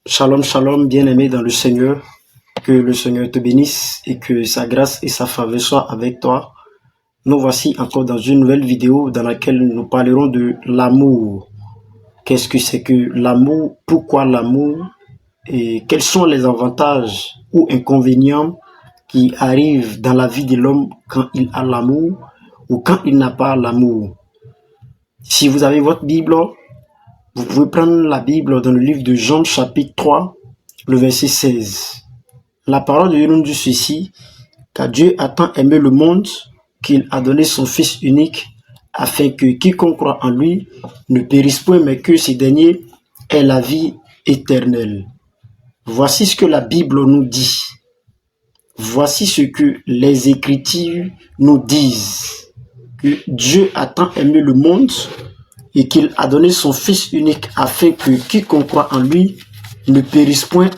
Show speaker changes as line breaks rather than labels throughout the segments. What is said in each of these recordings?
Shalom, shalom, bien-aimé dans le Seigneur. Que le Seigneur te bénisse et que sa grâce et sa faveur soient avec toi. Nous voici encore dans une nouvelle vidéo dans laquelle nous parlerons de l'amour. Qu'est-ce que c'est que l'amour? Pourquoi l'amour? Et quels sont les avantages ou inconvénients qui arrivent dans la vie de l'homme quand il a l'amour ou quand il n'a pas l'amour? Si vous avez votre Bible, vous pouvez prendre la Bible dans le livre de Jean chapitre 3, le verset 16. La parole de Dieu nous dit ceci, car Dieu a tant aimé le monde qu'il a donné son Fils unique, afin que quiconque croit en lui ne périsse point, mais que ce dernier ait la vie éternelle. Voici ce que la Bible nous dit. Voici ce que les Écritures nous disent. Que Dieu a tant aimé le monde et qu'il a donné son Fils unique afin que quiconque croit en lui ne périsse point,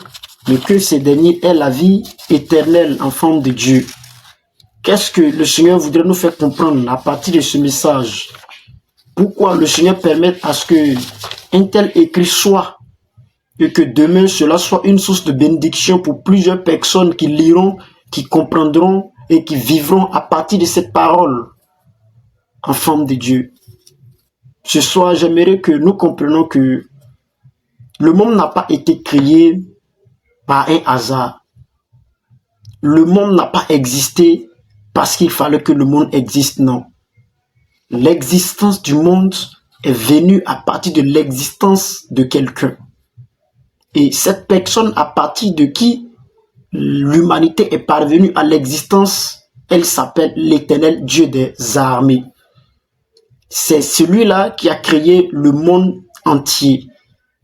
mais que ce dernier ait la vie éternelle en forme de Dieu. Qu'est-ce que le Seigneur voudrait nous faire comprendre à partir de ce message? Pourquoi le Seigneur permet à ce que un tel écrit soit et que demain cela soit une source de bénédiction pour plusieurs personnes qui liront, qui comprendront et qui vivront à partir de cette parole en forme de Dieu. Ce soir, j'aimerais que nous comprenions que le monde n'a pas été créé par un hasard. Le monde n'a pas existé parce qu'il fallait que le monde existe, non. L'existence du monde est venue à partir de l'existence de quelqu'un. Et cette personne à partir de qui l'humanité est parvenue à l'existence, elle s'appelle l'Éternel Dieu des armées. C'est celui-là qui a créé le monde entier.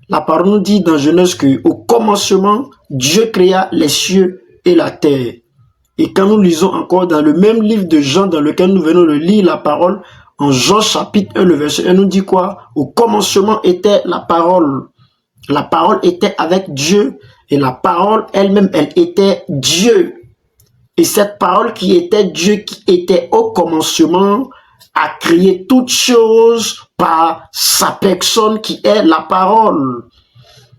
La parole nous dit dans Genèse qu'au commencement, Dieu créa les cieux et la terre. Et quand nous lisons encore dans le même livre de Jean dans lequel nous venons de lire la parole, en Jean chapitre 1, le verset 1 nous dit quoi? Au commencement était la parole. La parole était avec Dieu et la parole elle-même, elle était Dieu. Et cette parole qui était Dieu, qui était au commencement, a créé toutes choses par sa personne qui est la parole.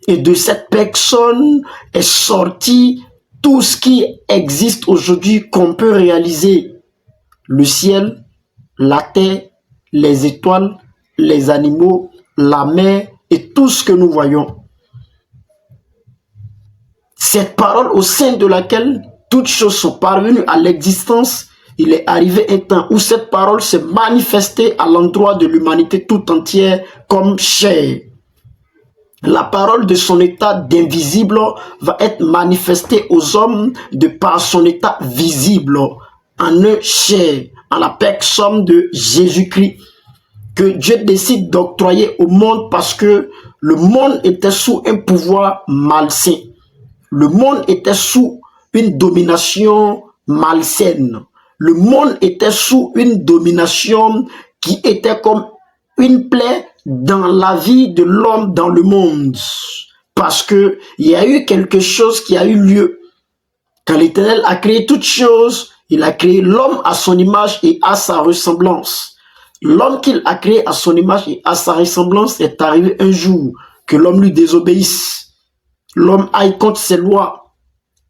Et de cette personne est sorti tout ce qui existe aujourd'hui qu'on peut réaliser. Le ciel, la terre, les étoiles, les animaux, la mer et tout ce que nous voyons. Cette parole au sein de laquelle toutes choses sont parvenues à l'existence, il est arrivé un temps où cette parole s'est manifestée à l'endroit de l'humanité tout entière comme chair. La parole de son état d'invisible va être manifestée aux hommes de par son état visible, en un chair, en la personne de Jésus-Christ, que Dieu décide d'octroyer au monde parce que le monde était sous un pouvoir malsain. Le monde était sous une domination malsaine. Le monde était sous une domination qui était comme une plaie dans la vie de l'homme dans le monde. Parce que il y a eu quelque chose qui a eu lieu. Quand l'Éternel a créé toutes choses, il a créé l'homme à son image et à sa ressemblance. L'homme qu'il a créé à son image et à sa ressemblance est arrivé un jour que l'homme lui désobéisse. L'homme aille contre ses lois.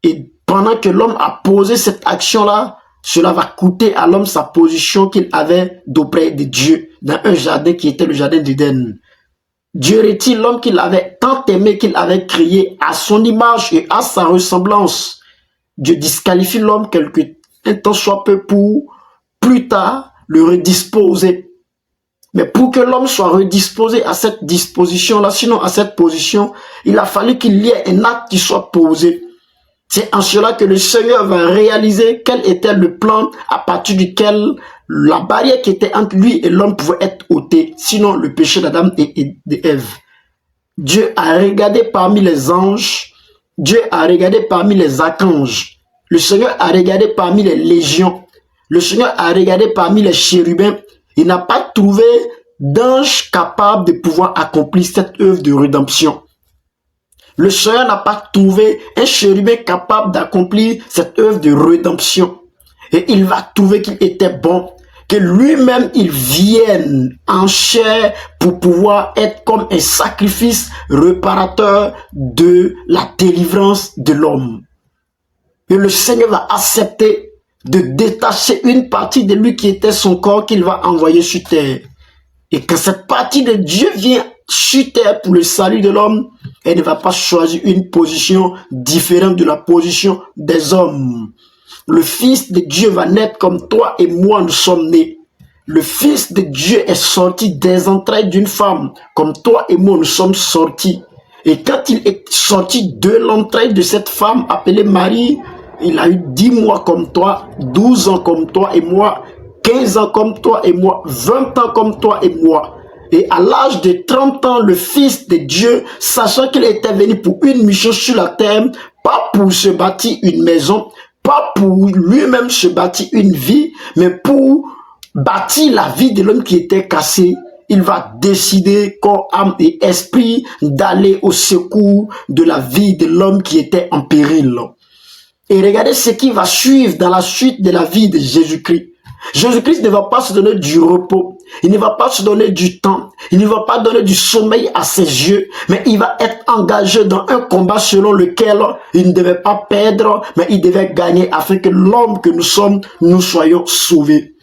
Et pendant que l'homme a posé cette action-là, cela va coûter à l'homme sa position qu'il avait d'auprès de Dieu dans un jardin qui était le jardin d'Éden. Dieu retire l'homme qu'il avait tant aimé, qu'il avait créé à son image et à sa ressemblance. Dieu disqualifie l'homme un temps soit peu pour plus tard le redisposer. Mais pour que l'homme soit redisposé à cette disposition-là, sinon à cette position, il a fallu qu'il y ait un acte qui soit posé. C'est en cela que le Seigneur va réaliser quel était le plan à partir duquel la barrière qui était entre lui et l'homme pouvait être ôtée, sinon le péché d'Adam et d'Ève. Dieu a regardé parmi les anges, Dieu a regardé parmi les archanges, le Seigneur a regardé parmi les légions, le Seigneur a regardé parmi les chérubins. Il n'a pas trouvé d'ange capable de pouvoir accomplir cette œuvre de rédemption. Le Seigneur n'a pas trouvé un chérubin capable d'accomplir cette œuvre de rédemption. Et il va trouver qu'il était bon que lui-même il vienne en chair pour pouvoir être comme un sacrifice réparateur de la délivrance de l'homme. Et le Seigneur va accepter de détacher une partie de lui qui était son corps qu'il va envoyer sur terre. Et quand cette partie de Dieu vient sur terre pour le salut de l'homme, elle ne va pas choisir une position différente de la position des hommes. Le Fils de Dieu va naître comme toi et moi nous sommes nés. Le Fils de Dieu est sorti des entrailles d'une femme, comme toi et moi nous sommes sortis. Et quand il est sorti de l'entraille de cette femme appelée Marie, il a eu 10 mois comme toi, 12 ans comme toi et moi, 15 ans comme toi et moi, 20 ans comme toi et moi. Et à l'âge de 30 ans, le Fils de Dieu, sachant qu'il était venu pour une mission sur la terre, pas pour se bâtir une maison, pas pour lui-même se bâtir une vie, mais pour bâtir la vie de l'homme qui était cassé, il va décider, corps, âme et esprit, d'aller au secours de la vie de l'homme qui était en péril. Et regardez ce qui va suivre dans la suite de la vie de Jésus-Christ. Jésus-Christ ne va pas se donner du repos, il ne va pas se donner du temps, il ne va pas donner du sommeil à ses yeux, mais il va être engagé dans un combat selon lequel il ne devait pas perdre, mais il devait gagner afin que l'homme que nous sommes, nous soyons sauvés.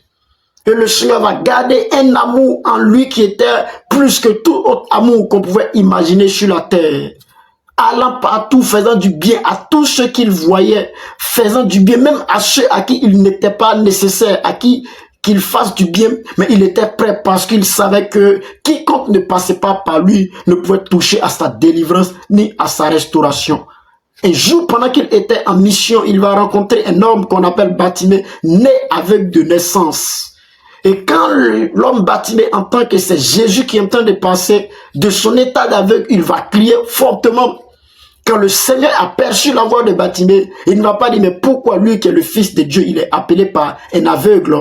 Et le Seigneur va garder un amour en lui qui était plus que tout autre amour qu'on pouvait imaginer sur la terre. Allant partout, faisant du bien à tous ceux qu'il voyait, faisant du bien même à ceux à qui il n'était pas nécessaire, à qui qu'il fasse du bien, mais il était prêt parce qu'il savait que quiconque ne passait pas par lui ne pouvait toucher à sa délivrance ni à sa restauration. Un jour, pendant qu'il était en mission, il va rencontrer un homme qu'on appelle Bartimée, né aveugle de naissance. Et quand l'homme Bartimée entend que c'est Jésus qui est en train de passer, de son état d'aveugle, il va crier fortement. Quand le Seigneur a perçu la voix de Bartimée, il ne va pas dire, mais pourquoi lui qui est le Fils de Dieu, il est appelé par un aveugle?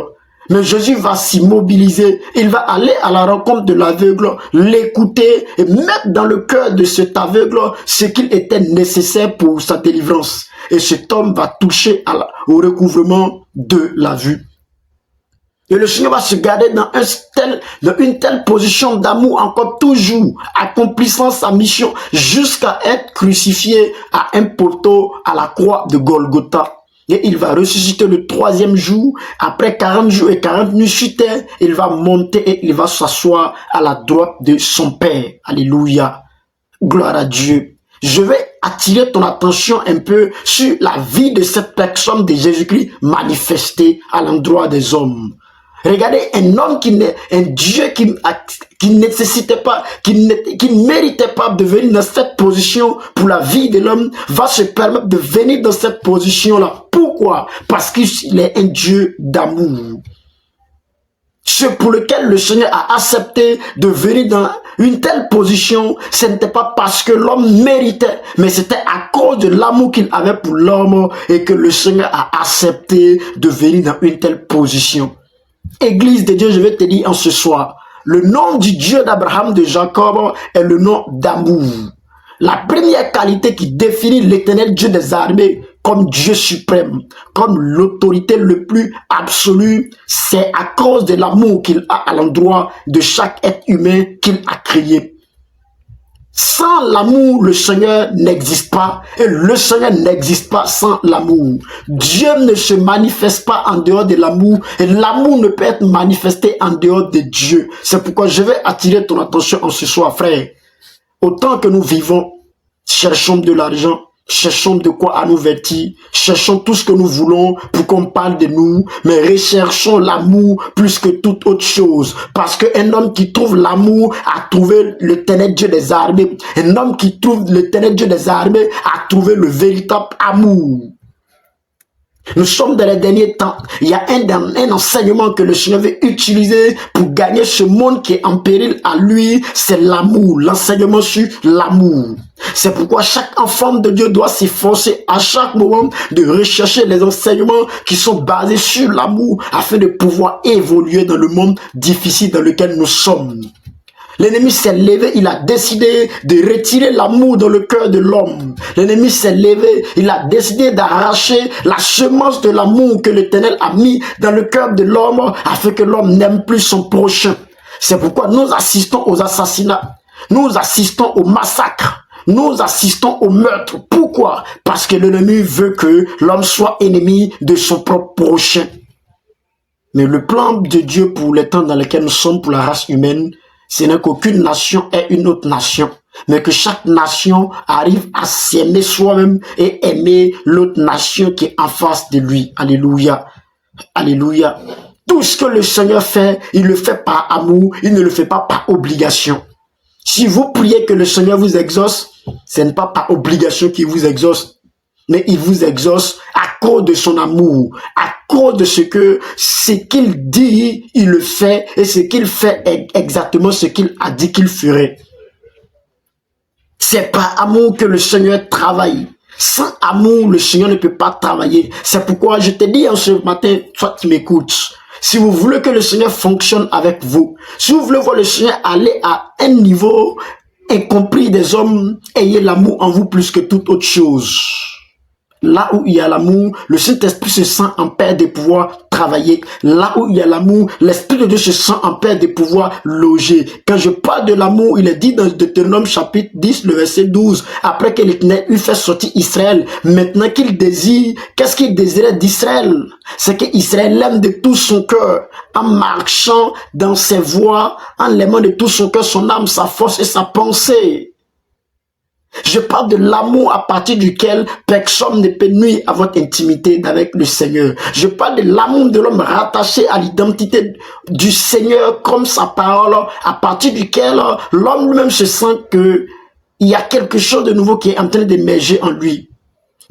Mais Jésus va s'immobiliser, il va aller à la rencontre de l'aveugle, l'écouter et mettre dans le cœur de cet aveugle ce qu'il était nécessaire pour sa délivrance. Et cet homme va toucher au recouvrement de la vue. Et le Seigneur va se garder dans une telle position d'amour encore toujours, accomplissant sa mission jusqu'à être crucifié à un poteau à la croix de Golgotha. Et il va ressusciter le 3e jour, après 40 jours et 40 nuits sur terre, il va monter et il va s'asseoir à la droite de son Père. Alléluia. Gloire à Dieu. Je vais attirer ton attention un peu sur la vie de cette personne de Jésus-Christ manifestée à l'endroit des hommes. Regardez un homme un Dieu qui nécessitait pas, qui ne méritait pas de venir dans cette position pour la vie de l'homme, va se permettre de venir dans cette position-là. Pourquoi? Parce qu'il est un Dieu d'amour. Ce pour lequel le Seigneur a accepté de venir dans une telle position, ce n'était pas parce que l'homme méritait, mais c'était à cause de l'amour qu'il avait pour l'homme et que le Seigneur a accepté de venir dans une telle position. Église de Dieu, je vais te dire en ce soir, le nom du Dieu d'Abraham, de Jacob, est le nom d'amour. La première qualité qui définit l'Éternel Dieu des armées comme Dieu suprême, comme l'autorité le plus absolue, c'est à cause de l'amour qu'il a à l'endroit de chaque être humain qu'il a créé. Sans l'amour, le Seigneur n'existe pas et le Seigneur n'existe pas sans l'amour. Dieu ne se manifeste pas en dehors de l'amour et l'amour ne peut être manifesté en dehors de Dieu. C'est pourquoi je vais attirer ton attention en ce soir, frère. Autant que nous vivons, cherchons de l'argent, cherchons de quoi à nous vêtir, cherchons tout ce que nous voulons pour qu'on parle de nous, mais recherchons l'amour plus que toute autre chose. Parce qu'un homme qui trouve l'amour a trouvé l'Éternel Dieu des armées. Un homme qui trouve l'Éternel Dieu des armées a trouvé le véritable amour. Nous sommes dans les derniers temps. Il y a un enseignement que le Seigneur veut utiliser pour gagner ce monde qui est en péril à lui. C'est l'amour. L'enseignement sur l'amour. C'est pourquoi chaque enfant de Dieu doit s'efforcer à chaque moment de rechercher les enseignements qui sont basés sur l'amour afin de pouvoir évoluer dans le monde difficile dans lequel nous sommes. L'ennemi s'est levé, il a décidé de retirer l'amour dans le cœur de l'homme. L'ennemi s'est levé, il a décidé d'arracher la semence de l'amour que l'Éternel a mis dans le cœur de l'homme afin que l'homme n'aime plus son prochain. C'est pourquoi nous assistons aux assassinats, nous assistons aux massacres, nous assistons au meurtre. Pourquoi? Parce que l'ennemi veut que l'homme soit ennemi de son propre prochain. Mais le plan de Dieu pour les temps dans lesquels nous sommes, pour la race humaine, ce n'est qu'aucune nation est une autre nation, mais que chaque nation arrive à s'aimer soi-même et aimer l'autre nation qui est en face de lui. Alléluia. Alléluia. Tout ce que le Seigneur fait, il le fait par amour, il ne le fait pas par obligation. Si vous priez que le Seigneur vous exauce, ce n'est pas par obligation qu'il vous exauce, mais il vous exauce à cause de son amour, à cause de ce qu'il dit, il le fait, et ce qu'il fait est exactement ce qu'il a dit qu'il ferait. C'est par amour que le Seigneur travaille. Sans amour, le Seigneur ne peut pas travailler. C'est pourquoi je te dis en ce matin, toi qui m'écoutes, si vous voulez que le Seigneur fonctionne avec vous, si vous voulez voir le Seigneur aller à un niveau incompris des hommes, ayez l'amour en vous plus que toute autre chose. Là où il y a l'amour, le Saint-Esprit se sent en paix de pouvoir travailler. Là où il y a l'amour, l'Esprit de Dieu se sent en paix de pouvoir loger. Quand je parle de l'amour, il est dit dans Deutéronome chapitre 10, le verset 12, après que l'Éternel eut fait sortir Israël, maintenant qu'il désire, qu'est-ce qu'il désirait d'Israël? C'est qu'Israël l'aime de tout son cœur, en marchant dans ses voies, en l'aimant de tout son cœur, son âme, sa force et sa pensée. Je parle de l'amour à partir duquel personne ne peut nuire à votre intimité avec le Seigneur. Je parle de l'amour de l'homme rattaché à l'identité du Seigneur comme sa parole, à partir duquel l'homme lui-même se sent qu'il y a quelque chose de nouveau qui est en train d'émerger en lui.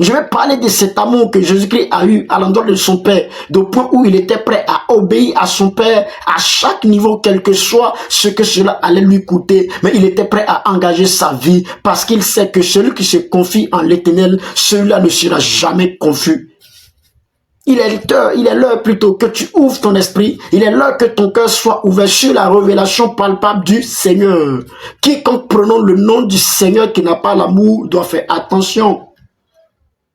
Je vais parler de cet amour que Jésus-Christ a eu à l'endroit de son Père, au point où il était prêt à obéir à son Père à chaque niveau, quel que soit ce que cela allait lui coûter. Mais il était prêt à engager sa vie parce qu'il sait que celui qui se confie en l'Éternel, celui-là ne sera jamais confus. Il est l'heure plutôt que tu ouvres ton esprit. Il est l'heure que ton cœur soit ouvert sur la révélation palpable du Seigneur. Quiconque prenant le nom du Seigneur qui n'a pas l'amour doit faire attention.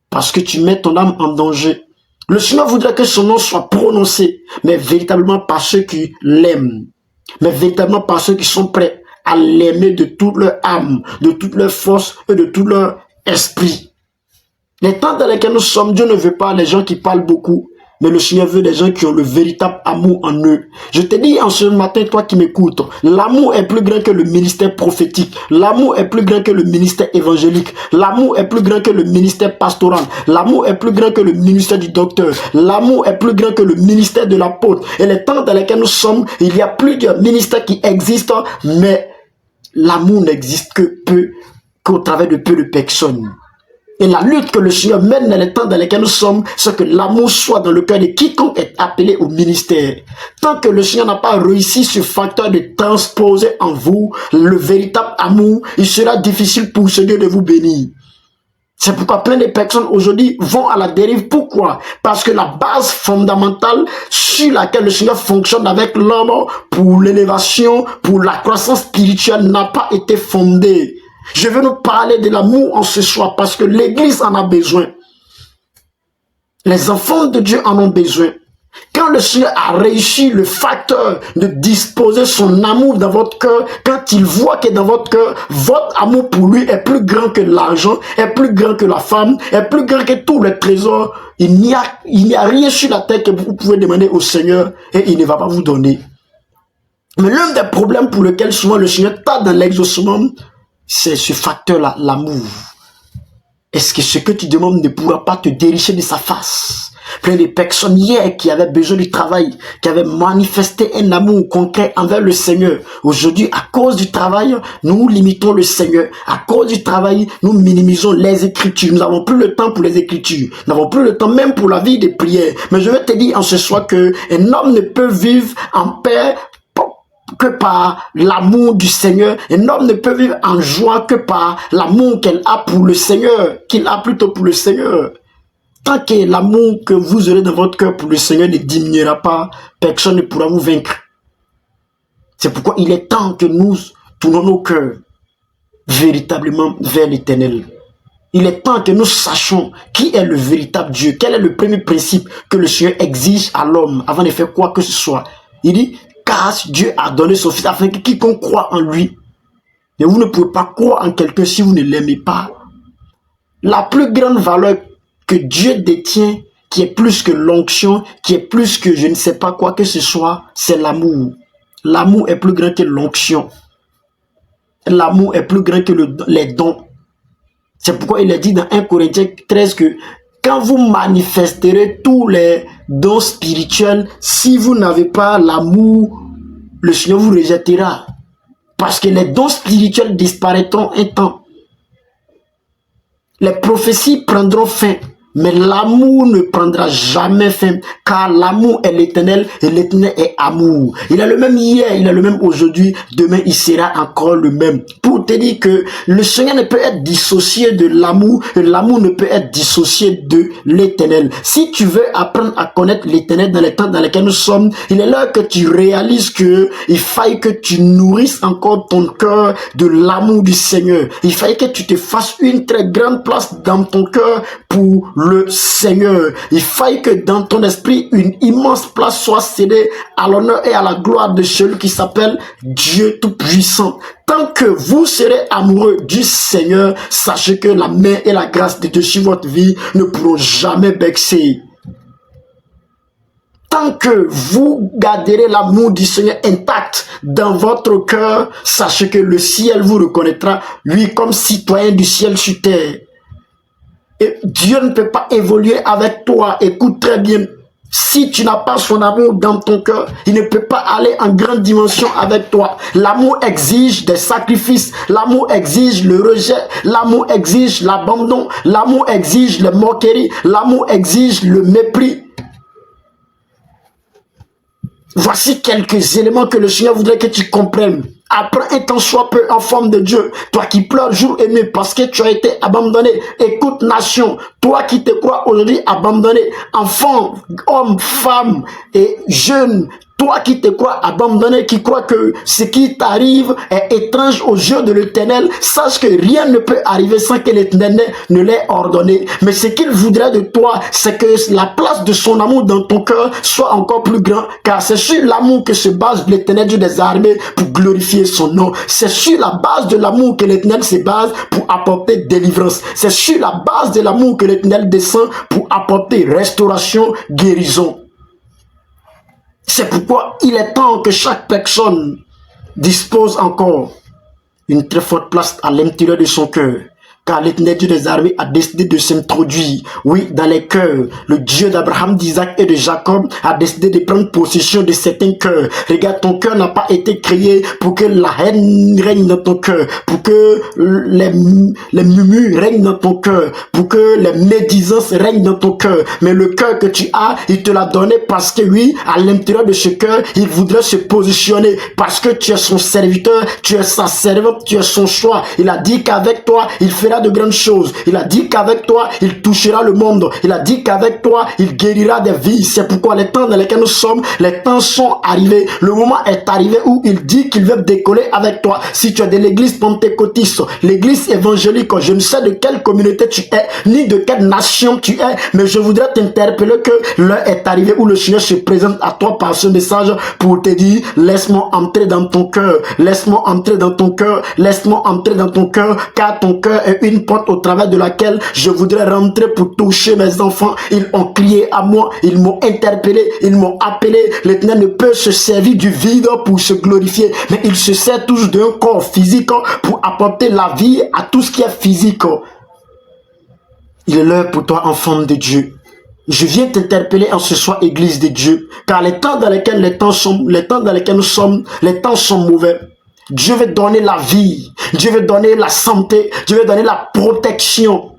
Parce que tu mets ton âme en danger. Le Seigneur voudrait que son nom soit prononcé, mais véritablement par ceux qui l'aiment. Mais véritablement par ceux qui sont prêts à l'aimer de toute leur âme, de toute leur force et de tout leur esprit. Les temps dans lesquels nous sommes, Dieu ne veut pas les gens qui parlent beaucoup, mais le Seigneur veut des gens qui ont le véritable amour en eux. Je te dis en ce matin, toi qui m'écoutes, l'amour est plus grand que le ministère prophétique. L'amour est plus grand que le ministère évangélique. L'amour est plus grand que le ministère pastoral. L'amour est plus grand que le ministère du docteur. L'amour est plus grand que le ministère de l'apôtre. Et les temps dans lesquels nous sommes, il y a plusieurs ministères qui existent, mais l'amour n'existe qu'au travers de peu de personnes. Et la lutte que le Seigneur mène dans les temps dans lesquels nous sommes, c'est que l'amour soit dans le cœur de quiconque est appelé au ministère. Tant que le Seigneur n'a pas réussi ce facteur de transposer en vous le véritable amour, il sera difficile pour ce Dieu de vous bénir. C'est pourquoi plein de personnes aujourd'hui vont à la dérive. Pourquoi? Parce que la base fondamentale sur laquelle le Seigneur fonctionne avec l'homme pour l'élévation, pour la croissance spirituelle n'a pas été fondée. Je veux nous parler de l'amour en ce soir parce que l'Église en a besoin. Les enfants de Dieu en ont besoin. Quand le Seigneur a réussi le facteur de disposer son amour dans votre cœur, quand il voit que dans votre cœur, votre amour pour lui est plus grand que l'argent, est plus grand que la femme, est plus grand que tous les trésors, il n'y a rien sur la terre que vous pouvez demander au Seigneur et il ne va pas vous donner. Mais l'un des problèmes pour lesquels souvent le Seigneur tape dans l'exaucement, c'est ce facteur-là, l'amour. Est-ce que ce que tu demandes ne pourra pas te déricher de sa face? Plein de personnes hier qui avaient besoin du travail, qui avaient manifesté un amour concret envers le Seigneur. Aujourd'hui, à cause du travail, nous limitons le Seigneur. À cause du travail, nous minimisons les Écritures. Nous n'avons plus le temps pour les Écritures. Nous n'avons plus le temps même pour la vie des prières. Mais je vais te dire en ce soir que un homme ne peut vivre en paix que par l'amour du Seigneur. Un homme ne peut vivre en joie que par l'amour qu'elle a pour le Seigneur, qu'il a plutôt pour le Seigneur. Tant que l'amour que vous aurez dans votre cœur pour le Seigneur ne diminuera pas, personne ne pourra vous vaincre. C'est pourquoi il est temps que nous tournons nos cœurs véritablement vers l'Éternel. Il est temps que nous sachions qui est le véritable Dieu. Quel est le premier principe que le Seigneur exige à l'homme avant de faire quoi que ce soit. Il dit, car Dieu a donné son Fils afin que quiconque croit en lui. Mais vous ne pouvez pas croire en quelqu'un si vous ne l'aimez pas. La plus grande valeur que Dieu détient, qui est plus que l'onction, qui est plus que je ne sais pas quoi que ce soit, c'est l'amour. L'amour est plus grand que l'onction. L'amour est plus grand que les dons. C'est pourquoi il est dit dans 1 Corinthiens 13 que quand vous manifesterez tous les dons spirituels, si vous n'avez pas l'amour, le Seigneur vous rejettera. Parce que les dons spirituels disparaîtront un temps. Les prophéties prendront fin. Mais l'amour ne prendra jamais fin, car l'amour est l'Éternel et l'Éternel est amour. Il est le même hier, il est le même aujourd'hui, demain il sera encore le même. Pour te dire que le Seigneur ne peut être dissocié de l'amour et l'amour ne peut être dissocié de l'Éternel. Si tu veux apprendre à connaître l'Éternel dans les temps dans lesquels nous sommes, il est là que tu réalises que il faille que tu nourrisses encore ton cœur de l'amour du Seigneur. Il faille que tu te fasses une très grande place dans ton cœur pour le Seigneur. Il faille que dans ton esprit, une immense place soit cédée à l'honneur et à la gloire de celui qui s'appelle Dieu Tout-Puissant. Tant que vous serez amoureux du Seigneur, sachez que la main et la grâce de Dieu sur votre vie ne pourront jamais baisser. Tant que vous garderez l'amour du Seigneur intact dans votre cœur, sachez que le ciel vous reconnaîtra, lui, comme citoyen du ciel sur terre. Et Dieu ne peut pas évoluer avec toi. Écoute très bien. Si tu n'as pas son amour dans ton cœur, il ne peut pas aller en grande dimension avec toi. L'amour exige des sacrifices. L'amour exige le rejet. L'amour exige l'abandon. L'amour exige les moqueries. L'amour exige le mépris. Voici quelques éléments que le Seigneur voudrait que tu comprennes. Apprends un temps soit peu en forme de Dieu. Toi qui pleures jour et nuit parce que tu as été abandonné. Écoute nation, toi qui te crois aujourd'hui abandonné. Enfant, homme, femme et jeune. Toi qui te crois abandonné, qui crois que ce qui t'arrive est étrange aux yeux de l'Éternel, sache que rien ne peut arriver sans que l'Éternel ne l'ait ordonné. Mais ce qu'il voudrait de toi, c'est que la place de son amour dans ton cœur soit encore plus grand, car c'est sur l'amour que se base l'Éternel Dieu des armées pour glorifier son nom. C'est sur la base de l'amour que l'Éternel se base pour apporter délivrance. C'est sur la base de l'amour que l'Éternel descend pour apporter restauration, guérison. C'est pourquoi il est temps que chaque personne dispose encore une très forte place à l'intérieur de son cœur. Car l'Éternel Dieu des armées a décidé de s'introduire, oui, dans les cœurs. Le Dieu d'Abraham, d'Isaac et de Jacob a décidé de prendre possession de certains cœurs. Regarde, ton cœur n'a pas été créé pour que la haine règne dans ton cœur, pour que les murmures règnent dans ton cœur, pour que les médisances règnent dans ton cœur. Mais le cœur que tu as, il te l'a donné parce que oui, à l'intérieur de ce cœur, il voudrait se positionner parce que tu es son serviteur, tu es sa servante, tu es son choix. Il a dit qu'avec toi, il fera de grandes choses. Il a dit qu'avec toi, il touchera le monde. Il a dit qu'avec toi, il guérira des vies. C'est pourquoi les temps dans lesquels nous sommes, les temps sont arrivés. Le moment est arrivé où il dit qu'il veut décoller avec toi. Si tu es de l'église pentecôtiste, l'église évangélique, je ne sais de quelle communauté tu es, ni de quelle nation tu es, mais je voudrais t'interpeller que l'heure est arrivée où le Seigneur se présente à toi par ce message pour te dire, laisse-moi entrer dans ton cœur, laisse-moi entrer dans ton cœur, laisse-moi entrer dans ton cœur, car ton cœur est une porte au travers de laquelle je voudrais rentrer pour toucher mes enfants. Ils ont crié à moi, ils m'ont interpellé, ils m'ont appelé. L'Éternel ne peut se servir du vide pour se glorifier, mais il se sert toujours d'un corps physique pour apporter la vie à tout ce qui est physique. Il est l'heure pour toi, enfant de Dieu. Je viens t'interpeller en ce soir, Église de Dieu, car les temps dans lesquels nous sommes, les temps sont mauvais. Dieu veut donner la vie, Dieu veut donner la santé, Dieu veut donner la protection.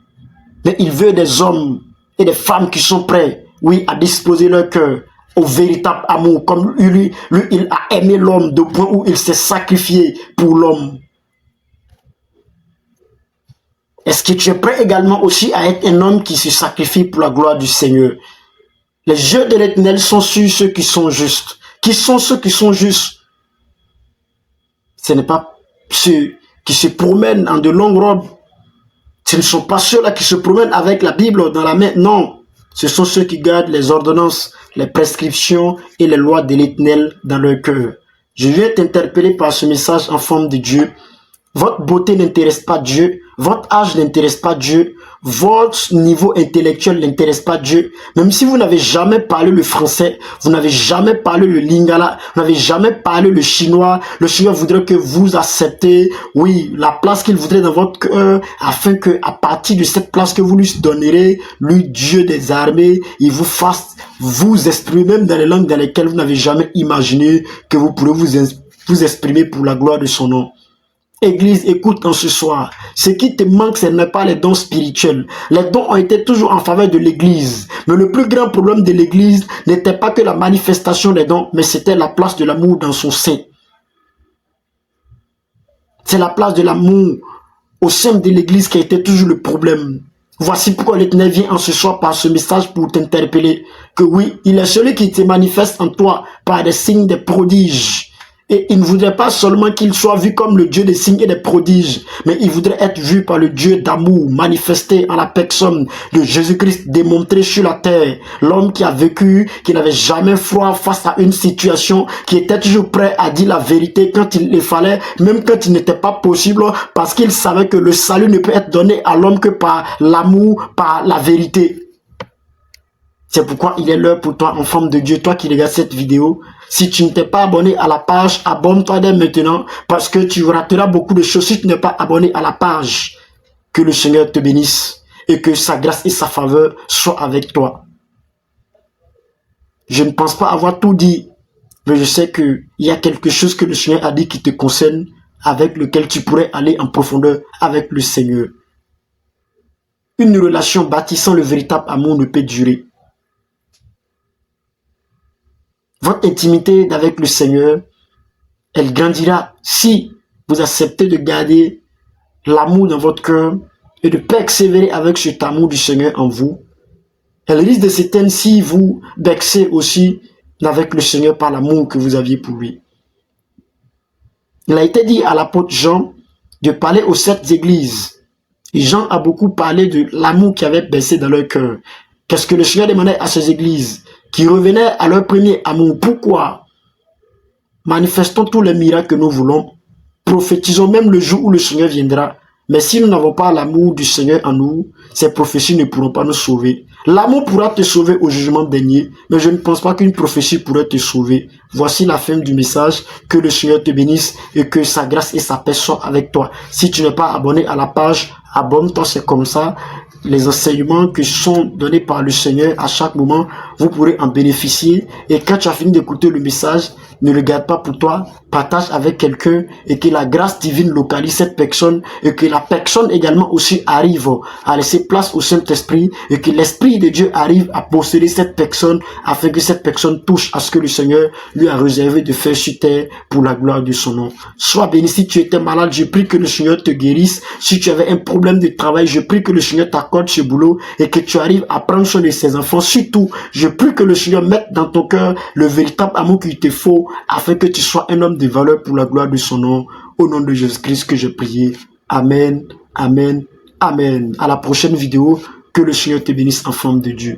Mais il veut des hommes et des femmes qui sont prêts, oui, à disposer leur cœur au véritable amour. Comme lui, il a aimé l'homme au point où il s'est sacrifié pour l'homme. Est-ce que tu es prêt également aussi à être un homme qui se sacrifie pour la gloire du Seigneur? Les yeux de l'Éternel sont sur ceux qui sont justes. Qui sont ceux qui sont justes? Ce n'est pas qui se promènent en de longues robes, ce ne sont pas ceux-là qui se promènent avec la Bible dans la main, non. Ce sont ceux qui gardent les ordonnances, les prescriptions et les lois de l'Éternel dans leur cœur. Je viens t'interpeller par ce message en forme de Dieu. Votre beauté n'intéresse pas Dieu, votre âge n'intéresse pas Dieu, votre niveau intellectuel n'intéresse pas Dieu. Même si vous n'avez jamais parlé le français, vous n'avez jamais parlé le lingala, vous n'avez jamais parlé le chinois voudrait que vous acceptez, oui, la place qu'il voudrait dans votre cœur, afin que à partir de cette place que vous lui donnerez, lui, Dieu des armées, il vous fasse vous exprimer même dans les langues dans lesquelles vous n'avez jamais imaginé que vous pourrez vous exprimer pour la gloire de son nom. Église, écoute en ce soir. Ce qui te manque, ce n'est pas les dons spirituels. Les dons ont été toujours en faveur de l'église. Mais le plus grand problème de l'église n'était pas que la manifestation des dons, mais c'était la place de l'amour dans son sein. C'est la place de l'amour au sein de l'église qui a été toujours le problème. Voici pourquoi l'Éternel vient en ce soir par ce message pour t'interpeller. Que oui, il est celui qui te manifeste en toi par des signes, des prodiges. Et il ne voudrait pas seulement qu'il soit vu comme le Dieu des signes et des prodiges, mais il voudrait être vu par le Dieu d'amour manifesté en la personne de Jésus-Christ démontré sur la terre. L'homme qui a vécu, qui n'avait jamais froid face à une situation, qui était toujours prêt à dire la vérité quand il le fallait, même quand il n'était pas possible, parce qu'il savait que le salut ne peut être donné à l'homme que par l'amour, par la vérité. C'est pourquoi il est l'heure pour toi, enfant de Dieu, toi qui regardes cette vidéo. Si tu ne t'es pas abonné à la page, abonne-toi dès maintenant parce que tu rateras beaucoup de choses si tu n'es pas abonné à la page. Que le Seigneur te bénisse et que sa grâce et sa faveur soient avec toi. Je ne pense pas avoir tout dit, mais je sais qu'il y a quelque chose que le Seigneur a dit qui te concerne, avec lequel tu pourrais aller en profondeur avec le Seigneur. Une relation bâtissant le véritable amour ne peut durer. Votre intimité avec le Seigneur, elle grandira si vous acceptez de garder l'amour dans votre cœur et de persévérer avec cet amour du Seigneur en vous. Elle risque de s'éteindre si vous vexez aussi avec le Seigneur par l'amour que vous aviez pour lui. Il a été dit à l'apôtre Jean de parler aux 7 églises. Et Jean a beaucoup parlé de l'amour qui avait baissé dans leur cœur. Qu'est-ce que le Seigneur demandait à ces églises? Qui revenaient à leur premier amour. Pourquoi? Manifestons tous les miracles que nous voulons. Prophétisons même le jour où le Seigneur viendra. Mais si nous n'avons pas l'amour du Seigneur en nous, ces prophéties ne pourront pas nous sauver. L'amour pourra te sauver au jugement dernier, mais je ne pense pas qu'une prophétie pourrait te sauver. Voici la fin du message. Que le Seigneur te bénisse et que sa grâce et sa paix soient avec toi. Si tu n'es pas abonné à la page, abonne-toi, c'est comme ça. Les enseignements qui sont donnés par le Seigneur à chaque moment, vous pourrez en bénéficier. Et quand tu as fini d'écouter le message, ne le garde pas pour toi, partage avec quelqu'un et que la grâce divine localise cette personne et que la personne également aussi arrive à laisser place au Saint-Esprit et que l'Esprit de Dieu arrive à posséder cette personne afin que cette personne touche à ce que le Seigneur lui a réservé de faire sur terre pour la gloire de son nom. Sois béni. Si tu étais malade, je prie que le Seigneur te guérisse. Si tu avais un problème de travail, je prie que le Seigneur t'accorde ce boulot et que tu arrives à prendre soin de ses enfants. Surtout, je prie que le Seigneur mette dans ton cœur le véritable amour qu'il te faut afin que tu sois un homme de valeur pour la gloire de son nom. Au nom de Jésus-Christ que j'ai prié. Amen, amen, amen. À la prochaine vidéo. Que le Seigneur te bénisse, enfant de Dieu.